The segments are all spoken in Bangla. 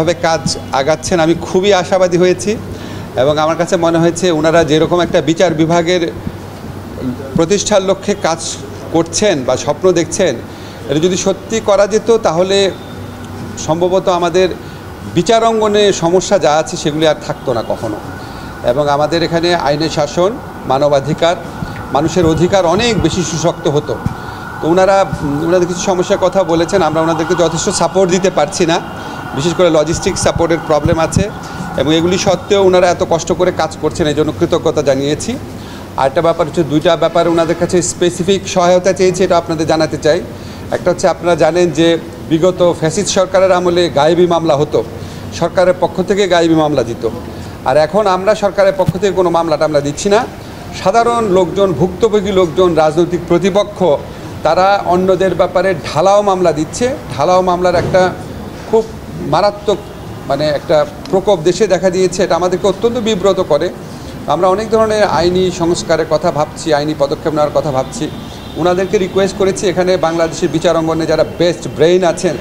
ভাবে কাজ আগাচ্ছেন আমি খুবই আশাবাদী হয়েছি এবং আমার কাছে মনে হয়েছে ওনারা যেরকম একটা বিচার বিভাগের প্রতিষ্ঠার লক্ষ্যে কাজ করছেন বা স্বপ্ন দেখছেন এটা যদি সত্যি করা যেত তাহলে সম্ভবত আমাদের বিচার অঙ্গনে সমস্যা যা আছে সেগুলি আর থাকতো না কখনো। এবং আমাদের এখানে আইনের শাসন, মানবাধিকার, মানুষের অধিকার অনেক বেশি সুশক্ত হতো। তো ওনাদের কিছু সমস্যার কথা বলেছেন, আমরা ওনাদেরকে যথেষ্ট সাপোর্ট দিতে পারছি না, বিশেষ করে লজিস্টিক সাপোর্টের প্রবলেম আছে এবং এগুলি সত্ত্বেও ওনারা এত কষ্ট করে কাজ করছেন, এই জন্য কৃতজ্ঞতা জানিয়েছি। আরেকটা ব্যাপার হচ্ছে, দুইটা ব্যাপারে ওনাদের কাছে স্পেসিফিক সহায়তা চেয়েছি, এটা আপনাদের জানাতে চাই। একটা হচ্ছে, আপনারা জানেন যে বিগত ফ্যাসিস্ট সরকারের আমলে গায়েবী মামলা হতো, সরকারের পক্ষ থেকে গায়েবী মামলা দিত। আর এখন আমরা সরকারের পক্ষ থেকে কোনো মামলাটা আমরা দিচ্ছি না। সাধারণ লোকজন, ভুক্তভোগী লোকজন, রাজনৈতিক প্রতিপক্ষ তারা অন্যদের ব্যাপারে ঢালাও মামলা দিচ্ছে। ঢালাও মামলার একটা খুব মারাত্মক একটা প্রকোপ দেশে দেখা দিয়েছে, এটা আমাদেরকে অত্যন্ত বিব্রত করে। আমরা অনেক ধরনের আইনি সংস্কারের কথা ভাবছি, আইনি পদক্ষেপ নেওয়ার কথা ভাবছি। ওনাদেরকে রিকোয়েস্ট করেছি এখানে বাংলাদেশের বিচার অঙ্গনে যারা বেস্ট ব্রেইন আছেন,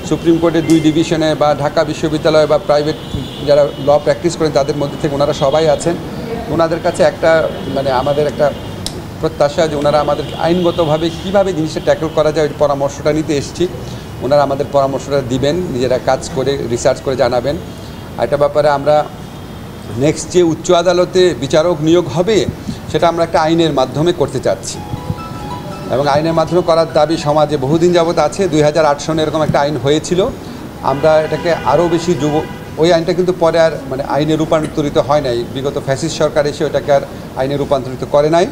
সুপ্রিম কোর্টের 2 ডিভিশনে বা ঢাকা বিশ্ববিদ্যালয় বা প্রাইভেট যারা ল প্র্যাকটিস করেন তাদের মধ্যে থেকে ওনারা সবাই আছেন। ওনাদের কাছে একটা আমাদের একটা প্রত্যাশা যে ওনারা আমাদের আইনগতভাবে কীভাবে জিনিসটা ট্যাকল করা যায় ওই পরামর্শটা নিতে এসেছি। ওনারা আমাদের পরামর্শটা দিবেন, নিজেরা কাজ করে রিসার্চ করে জানাবেন। একটা ব্যাপারে আমরা নেক্সট যে উচ্চ আদালতে বিচারক নিয়োগ হবে সেটা আমরা একটা আইনের মাধ্যমে করতে চাচ্ছি এবং আইনের মাধ্যমে করার দাবি সমাজে বহুদিন যাবত আছে। 2008 সনে এরকম একটা আইন হয়েছিল, আমরা এটাকে আরও বেশি ওই আইনটা কিন্তু পরে আর আইনে রূপান্তরিত হয় নাই। বিগত ফ্যাসিস্ট সরকার এসে ওটাকে আর আইনে রূপান্তরিত করে নাই।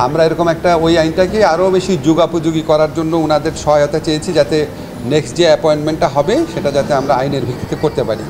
আমরা এরকম একটা ওই আইনটাকে আরও বেশি যুগোপযোগী করার জন্য ওনাদের সহায়তা চেয়েছি, যাতে নেক্সট যে অ্যাপয়েন্টমেন্টটা হবে সেটা যাতে আমরা আইনের ভিত্তিতে করতে পারি।